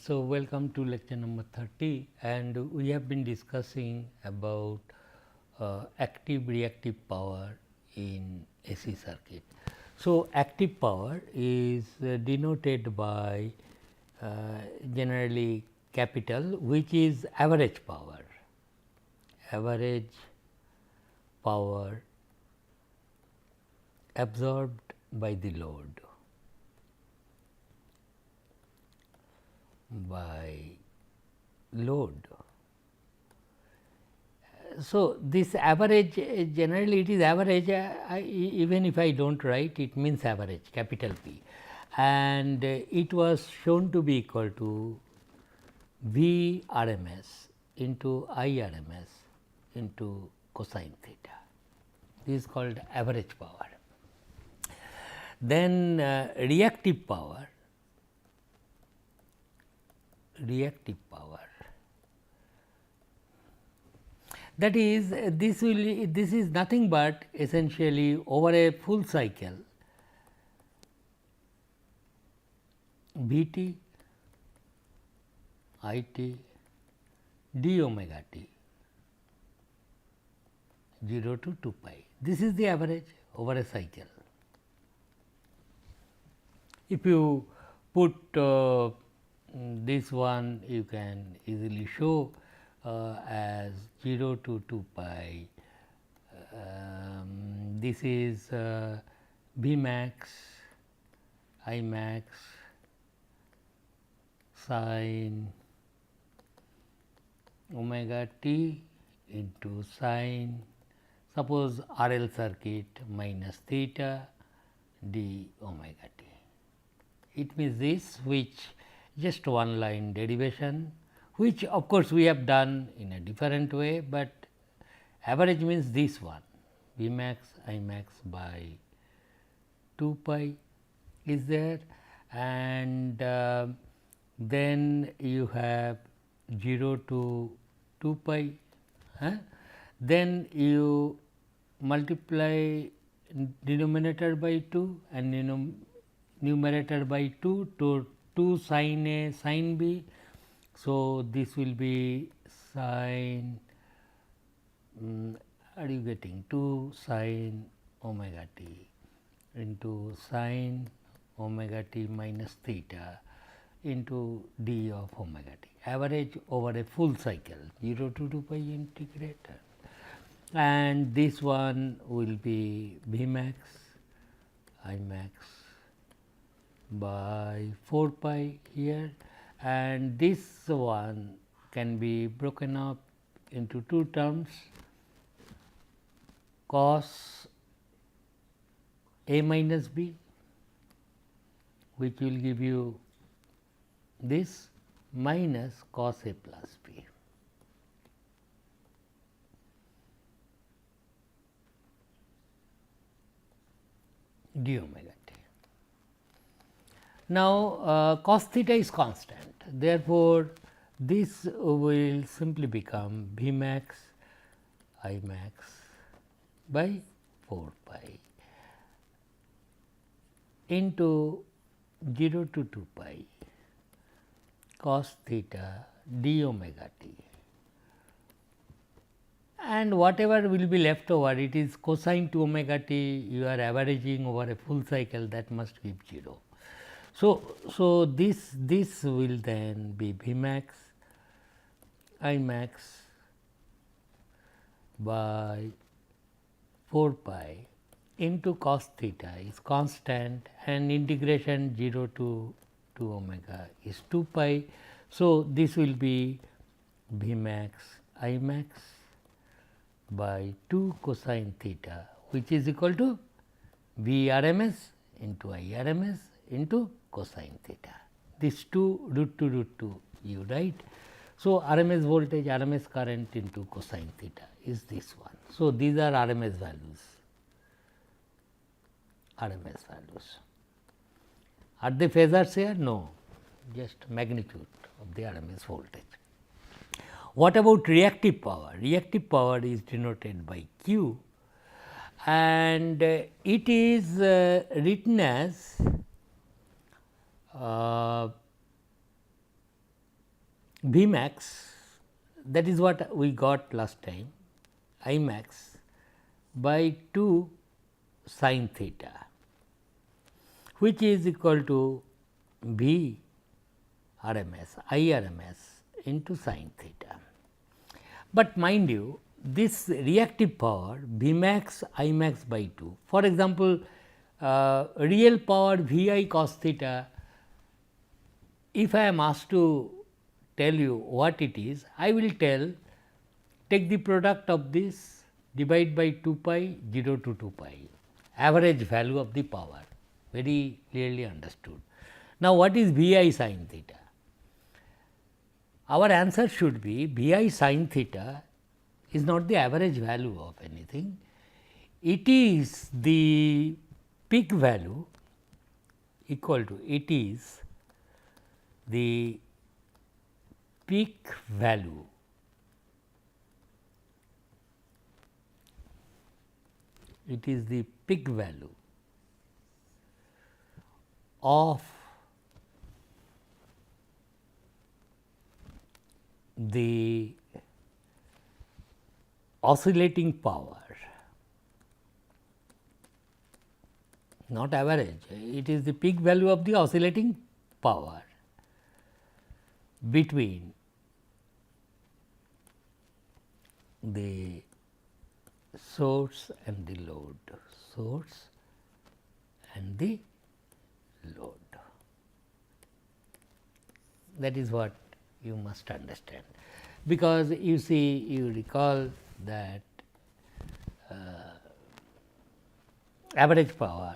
So, welcome to lecture number 30, and we have been discussing about active reactive power in AC circuit. So, active power is denoted by generally capital, which is average power absorbed by the load So, this average generally it is average even if I do not write it means average capital P, and it was shown to be equal to V RMS into I RMS into cosine theta. This is called average power. Then reactive power that is this is nothing but essentially over a full cycle V t I t d omega t 0 to 2 pi. This is the average over a cycle. If you put this one, you can easily show as 0 to 2 pi. This is V max, I max, sin omega t into sin, suppose RL circuit minus theta d omega t. It means this, which just one line derivation, which of course we have done in a different way, but average means this one V max I max by 2 pi is there, and then you have 0 to 2 pi, then you multiply denominator by 2 and numerator by 2 to 2 sin A sin B. So, this will be sin are you getting 2 sin omega t into sin omega t minus theta into d of omega t, average over a full cycle 0 to 2 pi integrator, and this one will be V max I max by 4 pi here, and this one can be broken up into two terms, cos A minus B, which will give you this, minus cos A plus B. d omega t. Now, cos theta is constant, therefore, this will simply become V max I max by 4 pi into 0 to 2 pi cos theta d omega t, and whatever will be left over, it is cosine 2 omega t, you are averaging over a full cycle, that must give 0. So, this will then be V max I max by 4 pi into cos theta is constant and integration 0 to 2 omega is 2 pi. So, this will be V max I max by 2 cosine theta, which is equal to V RMS into I RMS into cosine theta. This 2 root 2 you write. So, RMS voltage RMS current into cosine theta is this one. So, these are RMS values. Are they phasors here? No, just magnitude of the RMS voltage. What about reactive power? Reactive power is denoted by Q, and it is written as V max, that is what we got last time, I max by 2 sin theta, which is equal to V RMS, I RMS into sin theta. But mind you, this reactive power V max I max by 2, for example, real power V I cos theta, if I am asked to tell you what it is, I will tell, take the product of this, divide by 2 pi 0 to 2 pi, average value of the power, very clearly understood. Now, what is V I sin theta? Our answer should be V I sin theta is not the average value of anything, it is the peak value equal to, it is the peak value it is the peak value of the oscillating power, not average, it is the peak value of the oscillating power between the source and the load, source and the load. That is what you must understand, because you see, you recall that average power,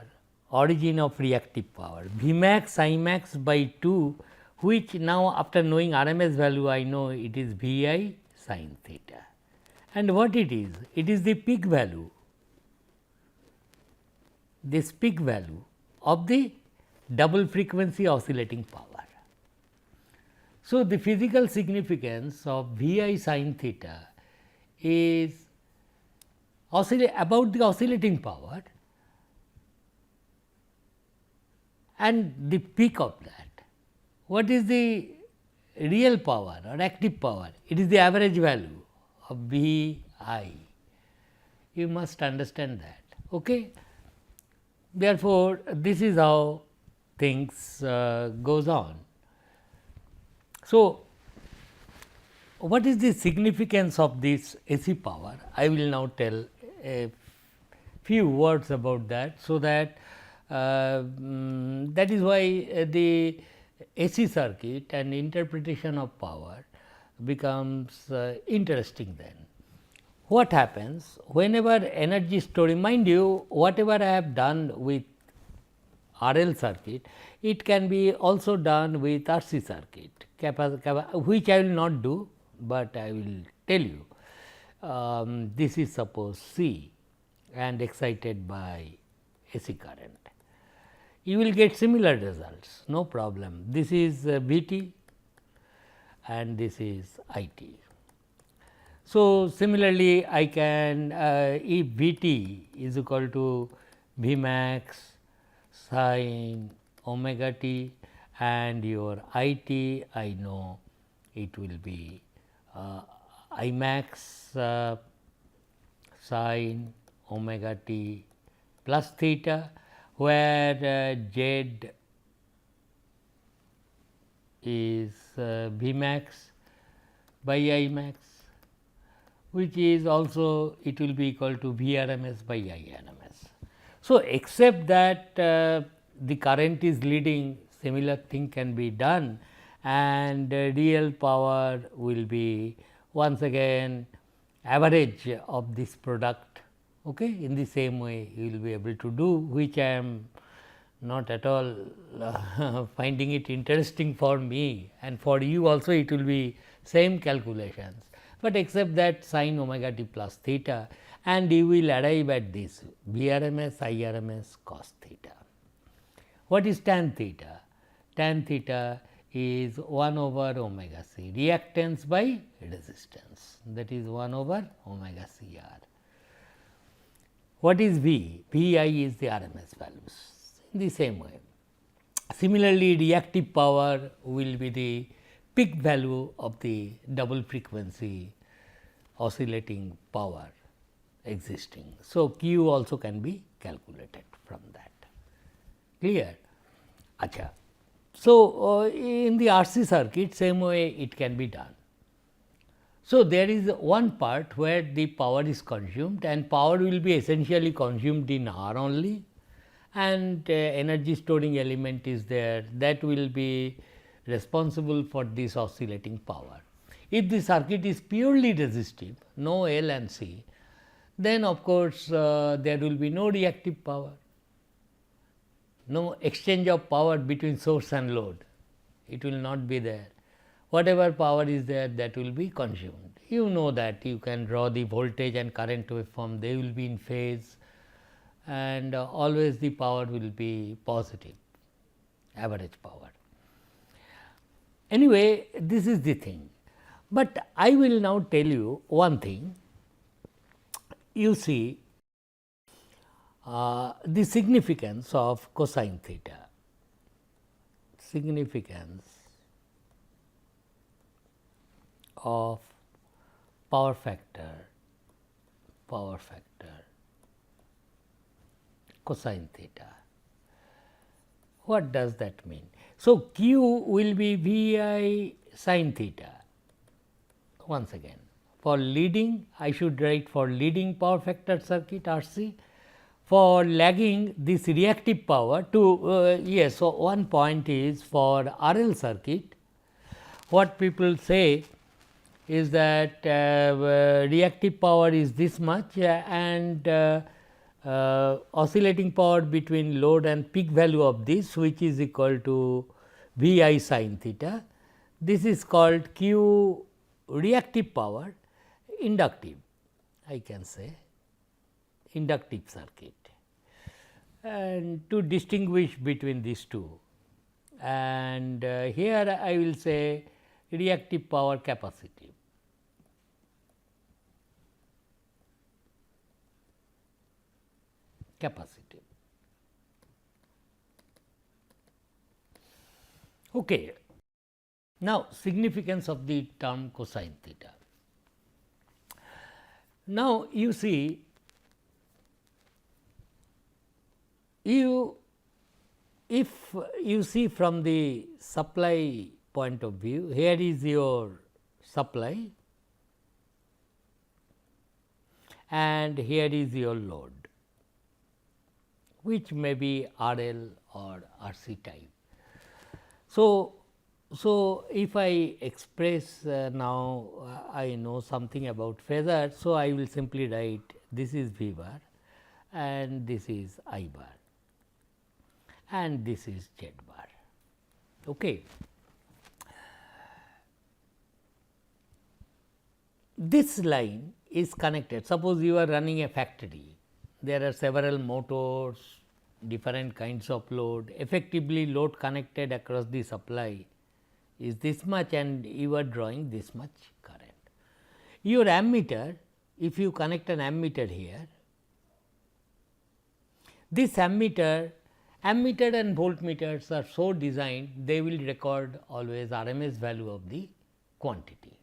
origin of reactive power, V max I max by 2, which now after knowing RMS value I know it is V I sin theta. And what it is? It is the peak value, this peak value of the double frequency oscillating power. So, the physical significance of V I sin theta is about the oscillating power and the peak of that. What is the real power or active power? It is the average value of V I. You must understand that. Okay? Therefore, this is how things goes on. So, what is the significance of this AC power? I will now tell a few words about that. So, that that is why the AC circuit and interpretation of power becomes interesting then. What happens whenever energy storing, mind you, whatever I have done with RL circuit, it can be also done with RC circuit, which I will not do, but I will tell you. This is suppose C and excited by AC current. You will get similar results, no problem. This is VT and this is IT. So, similarly, I can if VT is equal to V max sin omega t and your IT, I know it will be I max sin omega t plus theta, where Z is V max by I max, which is also it will be equal to V RMS by I RMS. So, except that the current is leading, similar thing can be done, and real power will be once again average of this product. Okay? In the same way you will be able to do, which I am not at all finding it interesting for me, and for you also it will be same calculations, but except that sin omega t plus theta, and you will arrive at this V RMS I RMS cos theta. What is tan theta? Tan theta is 1 over omega c, reactance by resistance, that is 1 over omega c r. What is V? V I is the RMS values in the same way. Similarly, reactive power will be the peak value of the double frequency oscillating power existing. So, Q also can be calculated from that. Clear? Acha. So, in the RC circuit same way it can be done. So, there is one part where the power is consumed and power will be essentially consumed in R only, and energy storing element is there that will be responsible for this oscillating power. If the circuit is purely resistive, no L and C, then of course, there will be no reactive power, no exchange of power between source and load, it will not be there. Whatever power is there, that will be consumed. You know that you can draw the voltage and current waveform, they will be in phase, and always the power will be positive, average power. Anyway, this is the thing, but I will now tell you one thing. You see the significance of cosine theta, significance of power factor cosine theta. What does that mean? So, Q will be V I sin theta. Once again, for leading I should write for leading power factor circuit RC, for lagging this reactive power to yes. So, one point is for RL circuit, what people say is that reactive power is this much and oscillating power between load and peak value of this, which is equal to V I sin theta. This is called Q reactive power, inductive, I can say inductive circuit, and to distinguish between these two. And here I will say reactive power capacitive. Okay. Now, significance of the term cosine theta. Now, you see if you see from the supply point of view, here is your supply and here is your load, which may be RL or RC type. So, if I express now I know something about phasor. So, I will simply write this is V bar and this is I bar and this is Z bar. Okay. This line is connected. Suppose you are running a factory, there are several motors, different kinds of load, effectively load connected across the supply is this much and you are drawing this much current. Your ammeter, if you connect an ammeter here, this ammeter and voltmeters are so designed, they will record always RMS value of the quantity.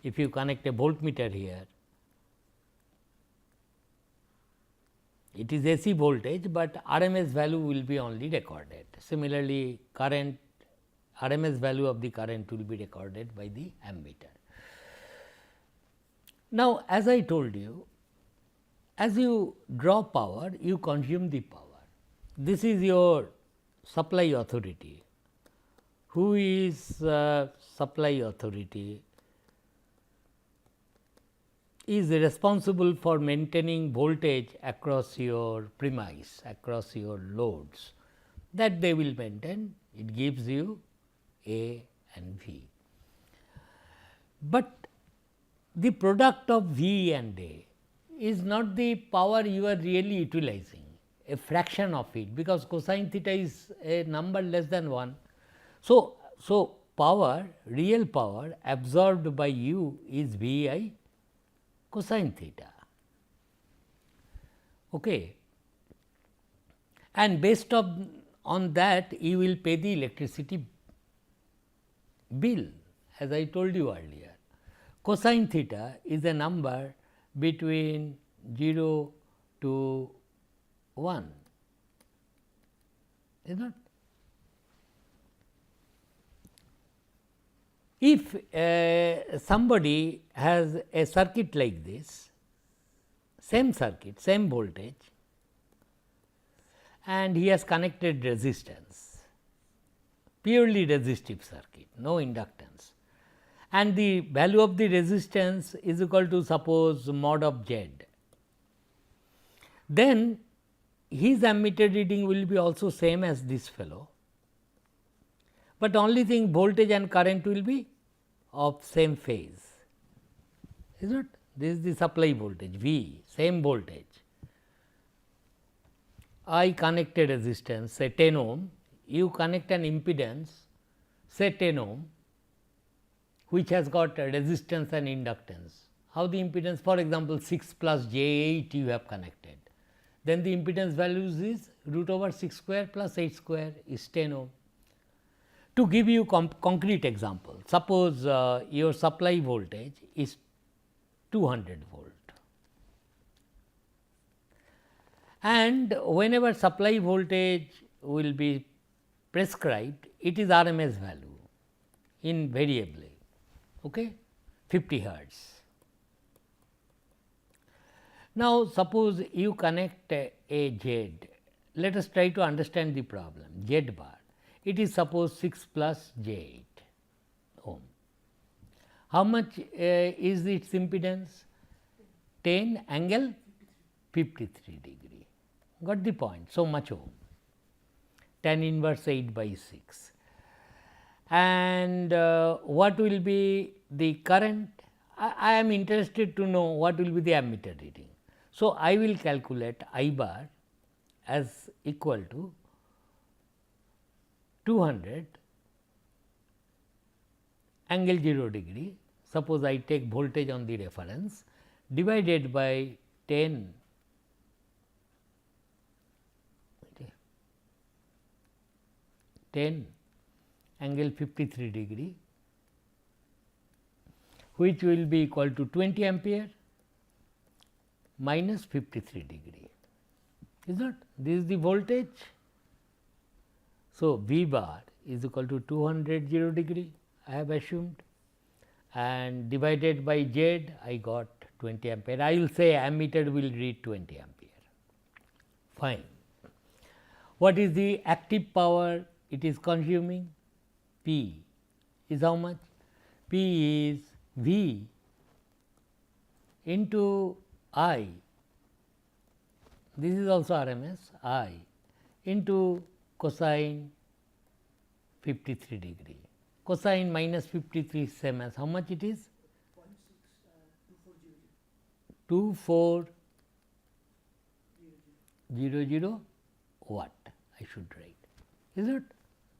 If you connect a voltmeter here, it is AC voltage, but RMS value will be only recorded. Similarly, current RMS value of the current will be recorded by the ammeter. Now, as I told you, as you draw power, you consume the power. This is your supply authority. Who is supply authority? Is responsible for maintaining voltage across your premise, across your loads, that they will maintain. It gives you A and V. But the product of V and A is not the power you are really utilizing, a fraction of it, because cosine theta is a number less than 1. So, power, real power absorbed by you is V I cosine theta. Okay. And based on that, you will pay the electricity bill as I told you earlier. Cosine theta is a number between 0 to 1, is not? If somebody has a circuit like this, same circuit, same voltage, and he has connected resistance, purely resistive circuit, no inductance, and the value of the resistance is equal to suppose mod of Z, then his ammeter reading will be also same as this fellow, but only thing voltage and current will be of same phase, is not? This is the supply voltage V, same voltage. I connect a resistance say 10 ohm, you connect an impedance say 10 ohm, which has got a resistance and inductance. How the impedance, for example, 6 plus j 8 you have connected, then the impedance values is root over 6 square plus 8 square is 10 ohm. To give you concrete example, suppose your supply voltage is 200 volt, and whenever supply voltage will be prescribed, it is RMS value invariably, okay, 50 hertz. Now, suppose you connect a Z, let us try to understand the problem, Z bar, it is suppose 6 plus j 8 ohm. How much is its impedance? 10 angle 53 degree, got the point, so much ohm, tan inverse 8 by 6. And what will be the current? I am interested to know what will be the ammeter reading. So, I will calculate I bar as equal to 200 angle 0 degree, suppose I take voltage on the reference, divided by 10 angle 53 degree, which will be equal to 20 ampere minus 53 degree, is not? This is the voltage. So, V bar is equal to 200 0 degree, I have assumed, and divided by Z I got 20 ampere. I will say ammeter will read 20 ampere, fine. What is the active power it is consuming? P is how much? P is V into I, this is also RMS, I into cosine 53 degree. Cosine minus 53 same as how much it is? 2400 watt I should write, is it?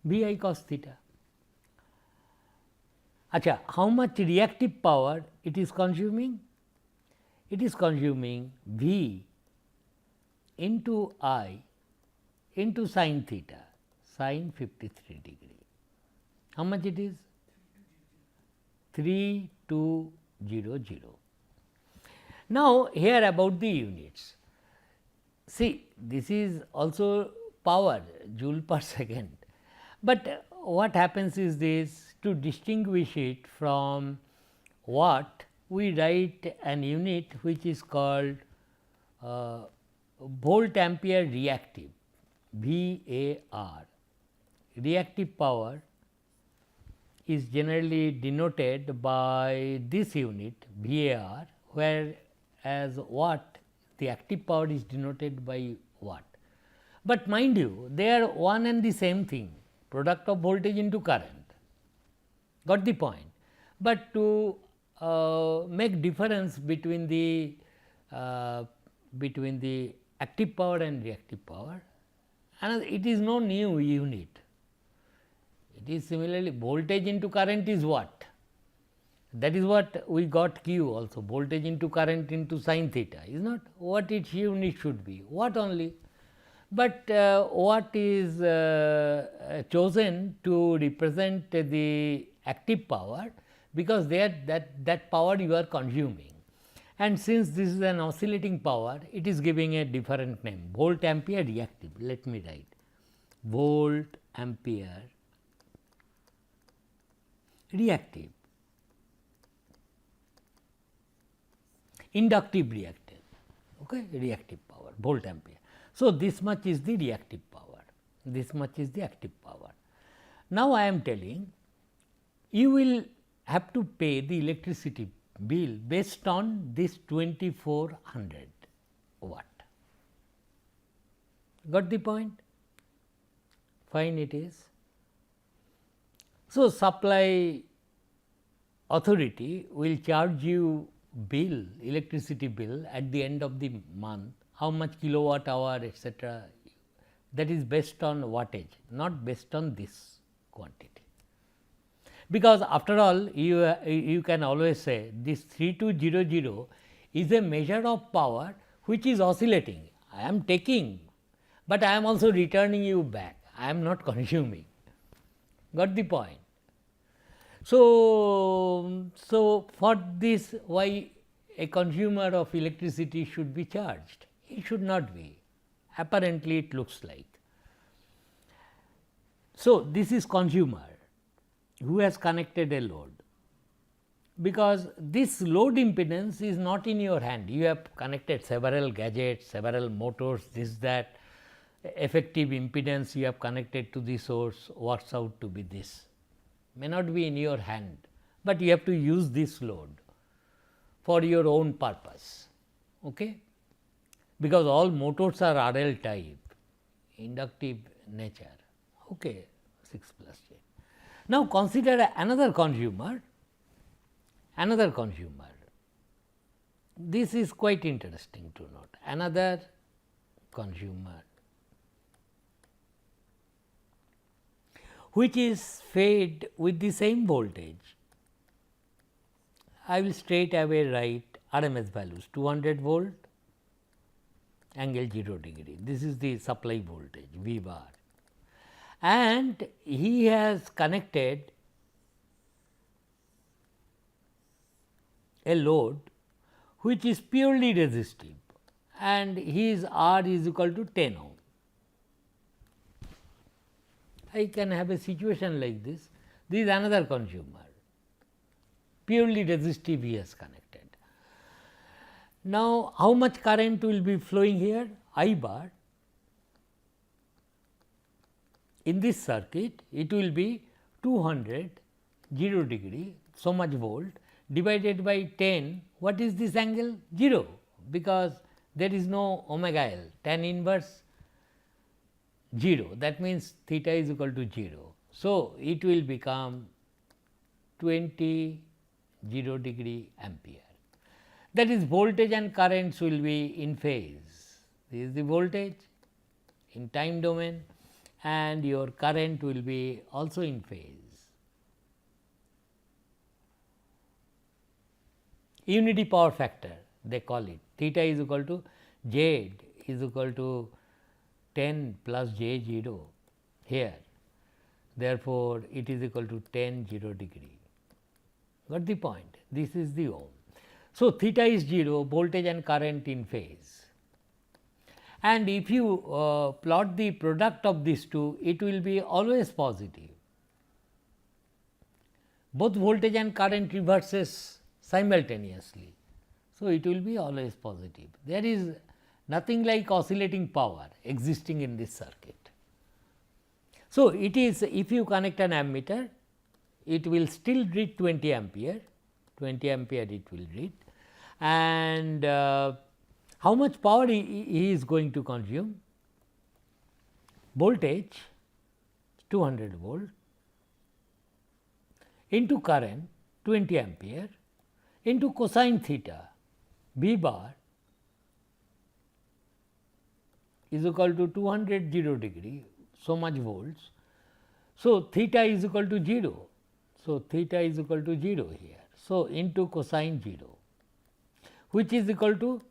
V I cos theta. Acha, how much reactive power it is consuming? It is consuming V into I into sin theta, sin 53 degree. How much it is? 3200. Now, here about the units. See, this is also power, joule per second, but what happens is this, to distinguish it from watt, we write an unit which is called volt ampere reactive, VAR. Reactive power is generally denoted by this unit VAR, whereas watt, the active power is denoted by watt. But mind you, they are one and the same thing, product of voltage into current, got the point. But to make difference between the active power and reactive power, and it is no new unit. It is similarly voltage into current is what? That is what we got Q also, voltage into current into sin theta, is not what its unit should be, watt only. But what is chosen to represent the active power, because that power you are consuming. And since this is an oscillating power, it is giving a different name, volt ampere reactive. Let me write volt ampere reactive, inductive reactive, okay, reactive power, volt ampere. So, this much is the reactive power, this much is the active power. Now, I am telling you will have to pay the electricity bill based on this 2400 watt. Got the point? Fine, it is. So, supply authority will charge you bill, electricity bill at the end of the month, how much kilowatt hour, etc. That is based on wattage, not based on this quantity. Because after all, you can always say this 3200 is a measure of power which is oscillating. I am taking, but I am also returning you back. I am not consuming. Got the point? So, for this, why a consumer of electricity should be charged? It should not be. Apparently, it looks like. So, this is consumer who has connected a load, because this load impedance is not in your hand. You have connected several gadgets, several motors, this, that, effective impedance you have connected to the source works out to be this, may not be in your hand, but you have to use this load for your own purpose, okay? Because all motors are RL type, inductive nature, okay, 6 plus 8. Now, consider another consumer, this is quite interesting to note, another consumer which is fed with the same voltage. I will straight away write RMS values 200 volt, angle 0 degree, this is the supply voltage V bar, and he has connected a load which is purely resistive, and his R is equal to 10 ohm. I can have a situation like this. This is another consumer, purely resistive he has connected. Now, how much current will be flowing here? I bar. In this circuit, it will be 200 0 degree, so much volt divided by 10. What is this angle? 0, because there is no omega L, tan inverse 0, that means theta is equal to 0. So, it will become 20 0 degree ampere. That is, voltage and currents will be in phase. This is the voltage in time domain, and your current will be also in phase. Unity power factor they call it, theta is equal to Z is equal to 10 plus j 0 here. Therefore, it is equal to 10 0 degree. Got the point? This is the ohm. So, theta is 0, voltage and current in phase, and if you plot the product of these two, it will be always positive. Both voltage and current reverses simultaneously. So, it will be always positive. There is nothing like oscillating power existing in this circuit. So, it is, if you connect an ammeter, it will still read 20 ampere, 20 ampere it will read, and how much power he is going to consume? Voltage 200 volt into current 20 ampere into cosine theta V bar is equal to 200 0 degree, so much volts. So, theta is equal to 0. So, theta is equal to 0 here. So, into cosine 0, which is equal to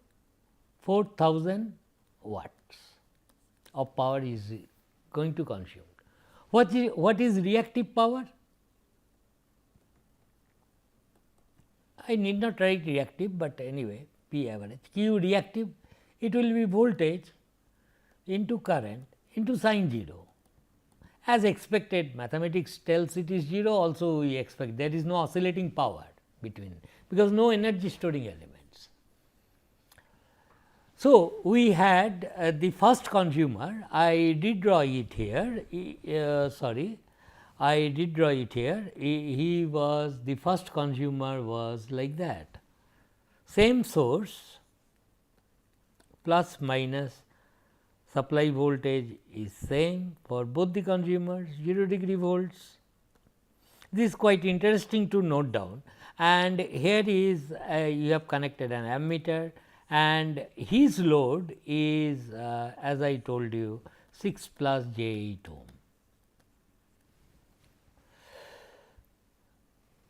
4000 watts of power is going to consume. What is reactive power? I need not write reactive, but anyway P average. Q reactive, it will be voltage into current into sin 0. As expected, mathematics tells it is 0, also we expect there is no oscillating power between, because no energy storing elements. So, we had the first consumer, I did draw it here, sorry, I did draw it here, he was the first consumer was like that, same source plus minus supply voltage is same for both the consumers 0 degree volts. This is quite interesting to note down, and here is you have connected an ammeter and his load is as I told you 6 plus j 8 ohm.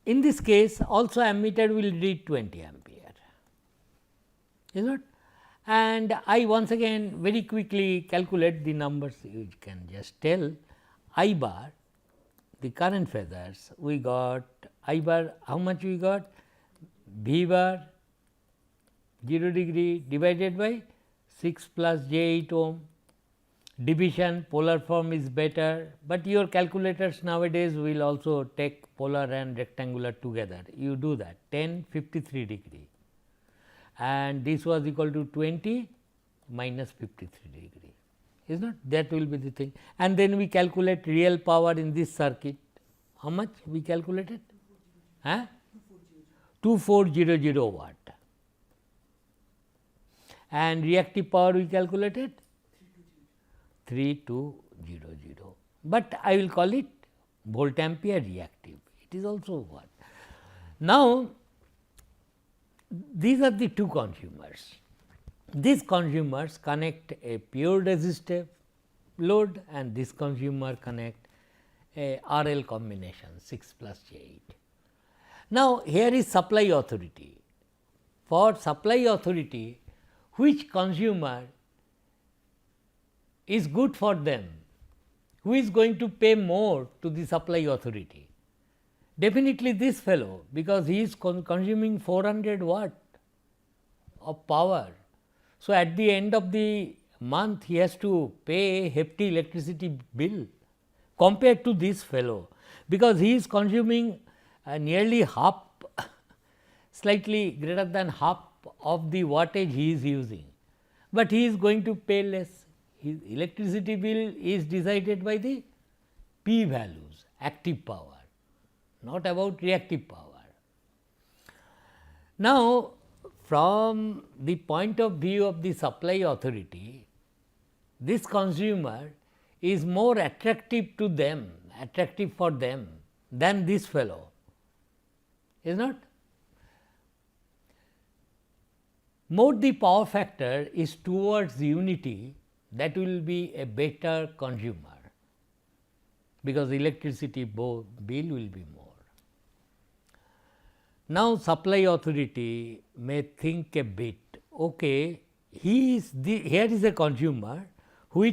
In this case also ammeter will read 20 ampere, is not, and I once again very quickly calculate the numbers. You can just tell I bar, the current phasors, we got I bar, how much we got, V bar 0 degree divided by 6 plus j 8 ohm. Division polar form is better, but your calculators nowadays will also take polar and rectangular together. You do that 10 53 degree, and this was equal to 20 minus 53 degree, is not, that will be the thing. And then we calculate real power in this circuit, how much we calculated? 2400 watt, and reactive power we calculated 3200, but I will call it volt ampere reactive, it is also what. Now, these are the two consumers. These consumers connect a pure resistive load and this consumer connect a RL combination 6 plus j 8. Now, here is supply authority. For supply authority, which consumer is good for them? Who is going to pay more to the supply authority? Definitely this fellow, because he is consuming 400 watt of power. So, at the end of the month he has to pay a hefty electricity bill compared to this fellow, because he is consuming nearly half, slightly greater than half of the wattage he is using, but he is going to pay less. His electricity bill is decided by the P values, active power, not about reactive power. Now, from the point of view of the supply authority, this consumer is more attractive to them, attractive for them than this fellow, is not. More the power factor is towards unity, that will be a better consumer, because electricity bill will be more. Now, supply authority may think a bit, okay, here is a consumer who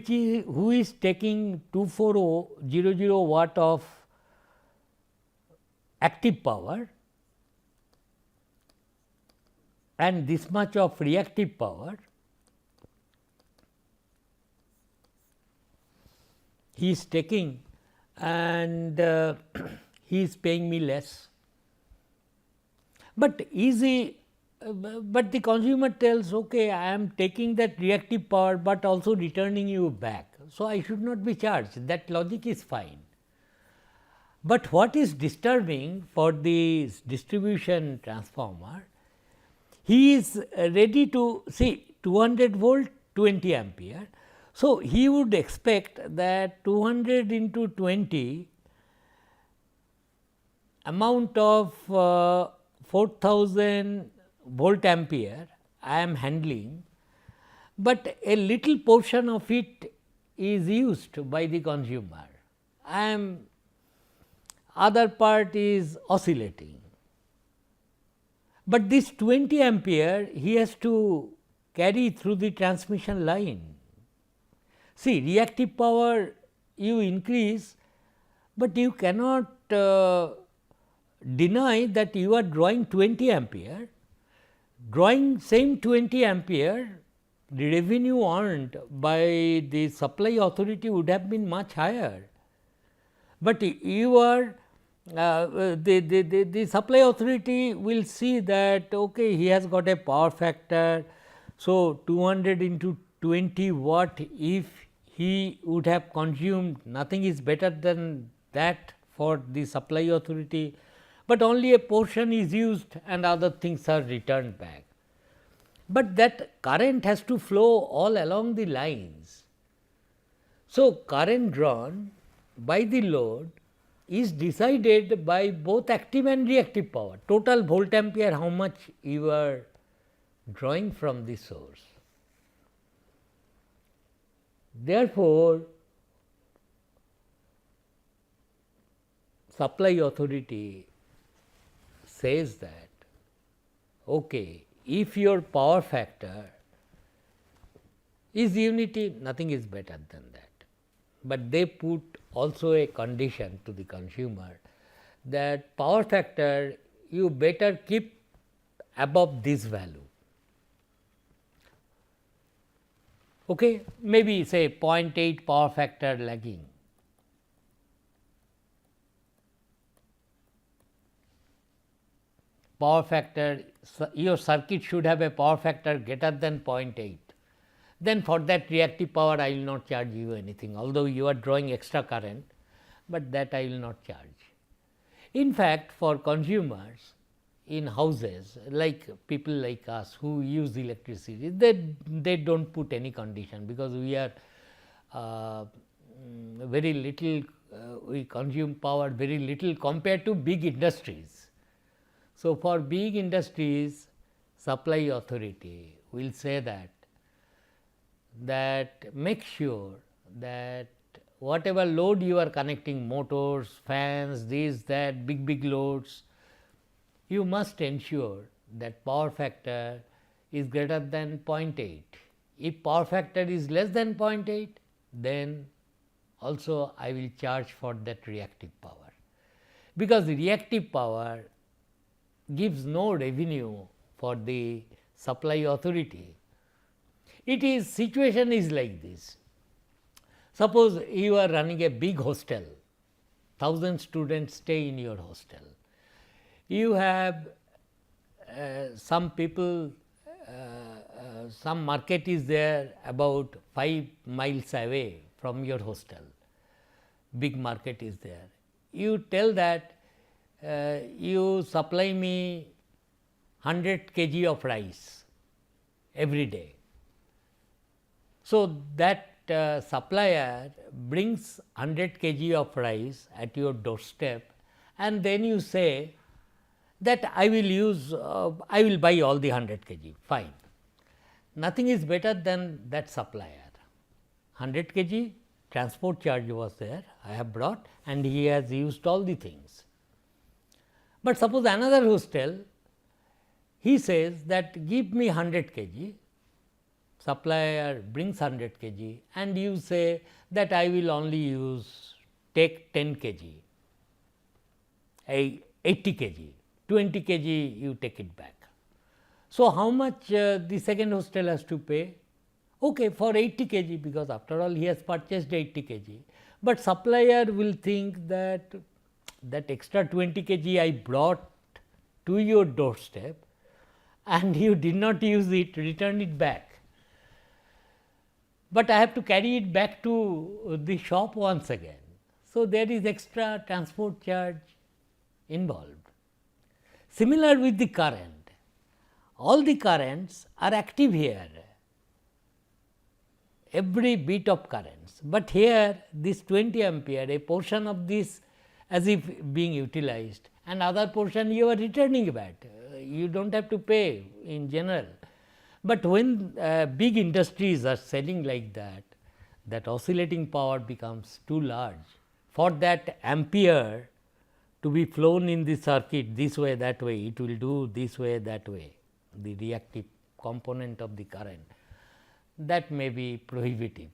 is taking 2400 watt of active power and this much of reactive power. He is taking and he is paying me less, but but the consumer tells, okay, I am taking that reactive power, but also returning you back. So, I should not be charged, that logic is fine. But what is disturbing for the distribution transformer, he is ready to see 200 volt 20 ampere. So, he would expect that 200 into 20 amount of 4000 volt ampere I am handling, but a little portion of it is used by the consumer, other part is oscillating, but this 20 ampere he has to carry through the transmission line. See, reactive power you increase, but you cannot deny that you are drawing 20 ampere, drawing same 20 ampere, the revenue earned by the supply authority would have been much higher. But you are the supply authority will see that okay, he has got a power factor. So, 200 into 20 watt, if he would have consumed, nothing is better than that for the supply authority, but only a portion is used and other things are returned back. But that current has to flow all along the lines. So, current drawn by the load is decided by both active and reactive power, total volt ampere, how much you are drawing from the source. Therefore, supply authority says that okay, if your power factor is unity, nothing is better than that. But they put also a condition to the consumer that power factor you better keep above this value. Okay, maybe say 0.8 power factor lagging. Power factor, your circuit should have a power factor greater than 0.8. Then for that reactive power I will not charge you anything, although you are drawing extra current, but that I will not charge. In fact, for consumers in houses like people like us who use electricity, they do not put any condition, because we are very little, we consume power very little compared to big industries. So, for big industries, supply authority will say that make sure that whatever load you are connecting, motors, fans, this, that, big loads, you must ensure that power factor is greater than 0.8. If power factor is less than 0.8, then also I will charge for that reactive power, because the reactive power gives no revenue for the supply authority. It is, situation is like this. Suppose you are running a big hostel, 1000 students stay in your hostel. You have some people, some market is there about 5 miles away from your hostel, big market is there. You tell that you supply me 100 kg of rice every day. So, that supplier brings 100 kg of rice at your doorstep, and then you say that I will use, I will buy all the 100 kg, fine. Nothing is better than that supplier. 100 kg transport charge was there, I have brought, and he has used all the things. But suppose another hostel, he says that give me 100 kg, supplier brings 100 kg, and you say that I will only take 10 kg, 80 kg, 20 kg you take it back. So, how much the second hostel has to pay? Okay, for 80 kg, because after all he has purchased 80 kg, but supplier will think that extra 20 kg I brought to your doorstep and you did not use it, return it back, but I have to carry it back to the shop once again. So, there is extra transport charge involved. Similar with the current, all the currents are active here, every bit of currents, but here this 20 ampere, a portion of this as if being utilized, and other portion you are returning back, you do not have to pay in general. But when big industries are selling like that, that oscillating power becomes too large. For that ampere to be flown in the circuit this way, that way, it will do this way, that way, the reactive component of the current, that may be prohibitive,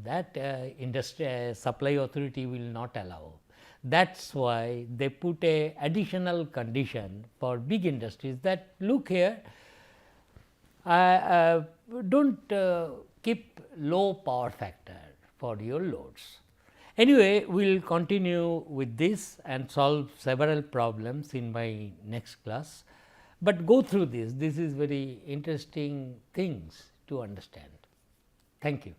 that industry supply authority will not allow. That is why they put a additional condition for big industries that look here, do not keep low power factor for your loads. Anyway, we will continue with this and solve several problems in my next class, but go through this is very interesting things to understand. Thank you.